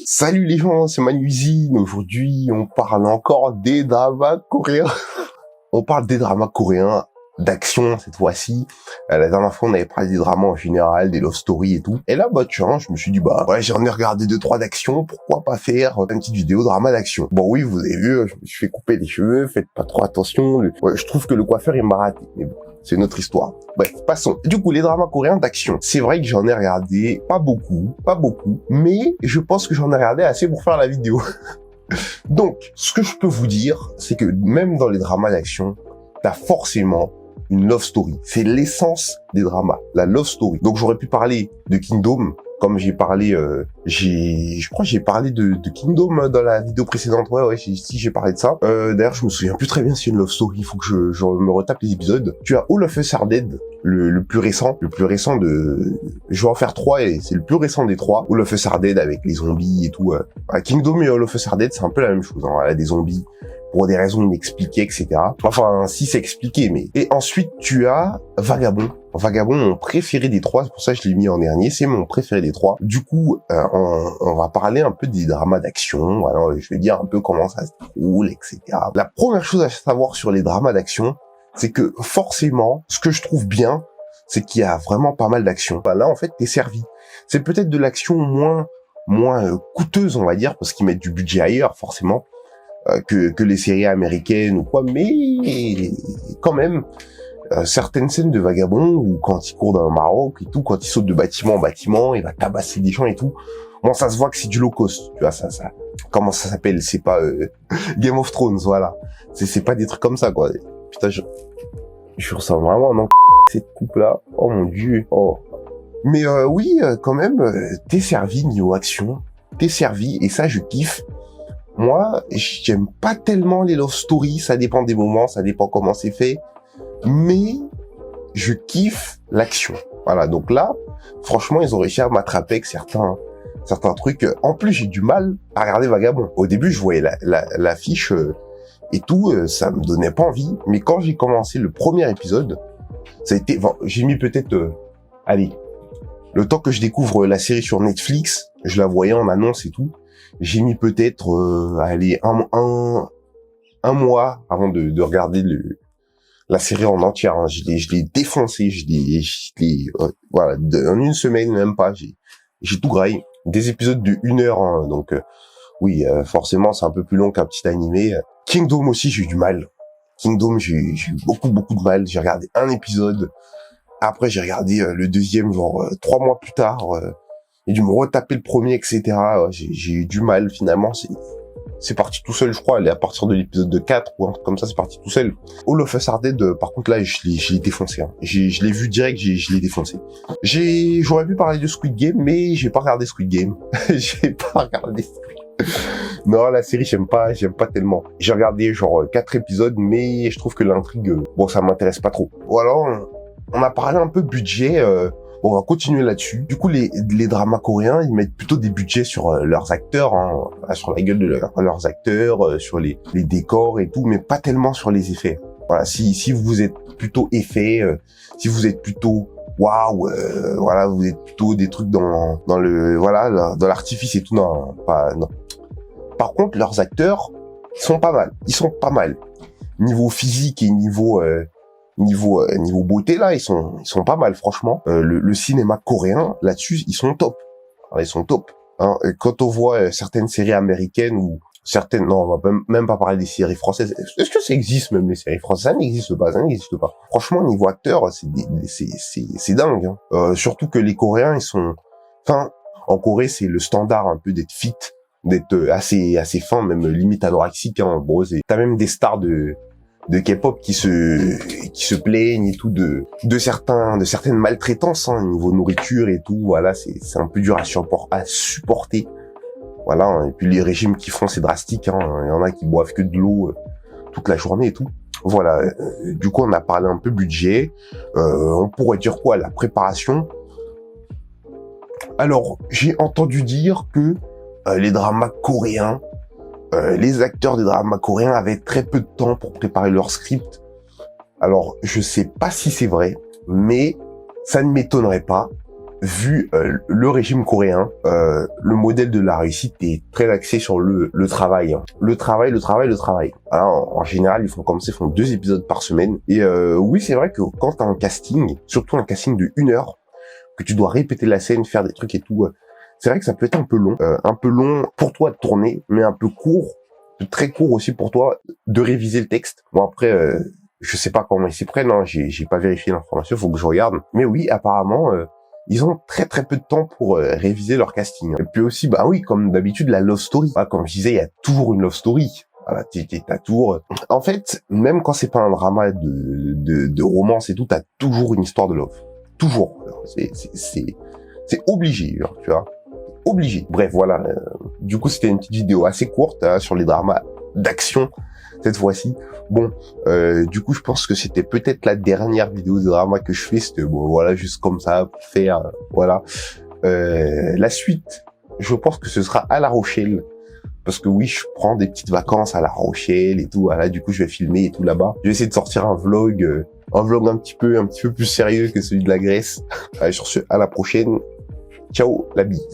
Salut les gens, c'est Manusine. Aujourd'hui, on parle encore des dramas coréens. On parle des dramas coréens d'action cette fois-ci. La dernière fois, on avait parlé des dramas en général, des love stories et tout. Et là, tiens, je me suis dit, ouais, j'en ai regardé 2-3 d'action, pourquoi pas faire une petite vidéo drama d'action. Bon, oui, vous avez vu, je me suis fait couper les cheveux, faites pas trop attention. Ouais, je trouve que le coiffeur, il m'a raté. Mais bon, c'est une autre histoire. Bref, passons. Du coup, les dramas coréens d'action. C'est vrai que j'en ai regardé pas beaucoup, mais je pense que j'en ai regardé assez pour faire la vidéo. Donc, ce que je peux vous dire, c'est que même dans les dramas d'action, t'as forcément une love story. C'est l'essence des dramas, la love story. Donc, j'aurais pu parler de Kingdom, comme j'ai parlé, je crois que j'ai parlé de Kingdom dans la vidéo précédente. Ouais, si j'ai parlé de ça. D'ailleurs, je me souviens plus très bien si c'est une love story. Il faut que je me retape les épisodes. Tu as All of Us Are Dead, le plus récent de. Je vais en faire 3 et c'est le plus récent des 3. All of Us Are Dead avec les zombies et tout. Kingdom et All of Us Are Dead, c'est un peu la même chose. Hein. Des zombies pour des raisons inexpliquées, etc. Enfin, si c'est expliqué, mais... Et ensuite, tu as Vagabond. Vagabond, mon préféré des 3, c'est pour ça que je l'ai mis en dernier, c'est mon préféré des 3. Du coup, on va parler un peu des dramas d'action, voilà, je vais dire un peu comment ça se déroule, etc. La première chose à savoir sur les dramas d'action, c'est que forcément, ce que je trouve bien, c'est qu'il y a vraiment pas mal d'action. Là, en fait, t'es servi. C'est peut-être de l'action moins coûteuse, on va dire, parce qu'ils mettent du budget ailleurs, forcément. Que les séries américaines ou quoi, mais quand même certaines scènes de Vagabond ou quand il court dans le Maroc et tout, quand il saute de bâtiment en bâtiment, il va tabasser des gens et tout. Bon, ça se voit que c'est du low cost, tu vois, ça comment ça s'appelle, c'est pas Game of Thrones, voilà. C'est pas des trucs comme ça, quoi. Putain, je ressens vraiment non cette coupe là. Oh mon dieu. Oh. Mais oui, quand même, t'es servi niveau action, t'es servi et ça je kiffe. Moi, j'aime pas tellement les love stories, ça dépend des moments, ça dépend comment c'est fait, mais je kiffe l'action. Voilà, donc là, franchement, ils ont réussi à m'attraper avec certains trucs. En plus, j'ai du mal à regarder Vagabond. Au début, je voyais l'affiche et tout, ça me donnait pas envie, mais quand j'ai commencé le premier épisode, ça a été... Bon, j'ai mis peut-être... allez, le temps que je découvre la série sur Netflix, je la voyais en annonce et tout, j'ai mis peut-être un mois avant de regarder la série en entière. Hein. Je l'ai défoncé, voilà, en une semaine même pas, j'ai tout graillé. Des épisodes de 1 heure, hein, donc oui, forcément c'est un peu plus long qu'un petit animé. Kingdom aussi, j'ai eu du mal. Kingdom, j'ai eu beaucoup de mal. J'ai regardé un épisode, après j'ai regardé le deuxième genre 3 mois plus tard. J'ai dû me retaper le premier, etc. J'ai eu du mal, finalement, c'est parti tout seul, je crois. Elle est à partir de l'épisode 4 ou un truc comme ça, c'est parti tout seul. All of Us Are Dead, par contre, là, je l'ai défoncé. Hein. Je l'ai vu direct, je l'ai défoncé. J'aurais pu parler de Squid Game, mais j'ai pas regardé Squid Game. J'ai pas regardé Non, la série, j'aime pas tellement. J'ai regardé genre 4 épisodes, mais je trouve que l'intrigue, bon, ça m'intéresse pas trop. Voilà, on a parlé un peu budget, bon, on va continuer là-dessus. Du coup, les dramas coréens, ils mettent plutôt des budgets sur leurs acteurs, hein, sur la gueule de leurs acteurs, sur les décors et tout, mais pas tellement sur les effets. Voilà, si vous êtes plutôt effets, si vous êtes plutôt waouh, voilà, vous êtes plutôt des trucs dans le voilà, dans l'artifice et tout, non. Par contre, leurs acteurs, ils sont pas mal. Niveau physique et niveau beauté, là, ils sont pas mal, franchement. Le cinéma coréen, là-dessus, ils sont top. Alors, ils sont top. Hein. Et quand on voit certaines séries américaines ou certaines... Non, on va même pas parler des séries françaises. Est-ce que ça existe, même, les séries françaises? Ça n'existe pas. Franchement, niveau acteur, c'est dingue. Hein. Surtout que les Coréens, ils sont... Enfin, en Corée, c'est le standard un peu d'être fit, d'être assez fin, même limite anorexique. Hein. Bon, t'as même des stars de K-pop qui se plaignent et tout de certaines maltraitances, hein, niveau nourriture et tout. Voilà, c'est un peu dur à supporter. Voilà, hein, et puis les régimes qu'ils font, c'est drastique. Hein, il y en a qui boivent que de l'eau toute la journée et tout. Voilà, du coup on a parlé un peu budget. On pourrait dire quoi, la préparation. Alors, j'ai entendu dire que les dramas coréens, les acteurs des dramas coréens avaient très peu de temps pour préparer leur script. Alors, je sais pas si c'est vrai, mais ça ne m'étonnerait pas. vu le régime coréen, le modèle de la réussite est très axé sur le travail. Hein. Le travail. Alors, en général, ils font 2 épisodes par semaine. Et oui, c'est vrai que quand t'as un casting, surtout un casting de 1 heure, que tu dois répéter la scène, faire des trucs et tout, c'est vrai que ça peut être un peu long pour toi de tourner, mais un peu court, très court aussi pour toi de réviser le texte. Bon après, je sais pas comment ils s'y prennent, hein, j'ai pas vérifié l'information, faut que je regarde. Mais oui, apparemment, ils ont très peu de temps pour réviser leur casting. Et puis aussi, bah oui, comme d'habitude, la love story. Ah, comme je disais, il y a toujours une love story. Voilà, t'as toujours. En fait, même quand c'est pas un drama de romance et tout, t'as toujours une histoire de love. Toujours. C'est obligé, genre, tu vois. Obligé. Bref, voilà. Du coup, c'était une petite vidéo assez courte hein, sur les dramas d'action cette fois-ci. Bon, du coup, je pense que c'était peut-être la dernière vidéo de drama que je fais. C'était bon, voilà, juste comme ça, pour faire, voilà. La suite, je pense que ce sera à La Rochelle. Parce que oui, je prends des petites vacances à La Rochelle et tout. Voilà, du coup, je vais filmer et tout là-bas. Je vais essayer de sortir un vlog un petit peu plus sérieux que celui de la Grèce. Allez, sur ce, à la prochaine. Ciao, la bise.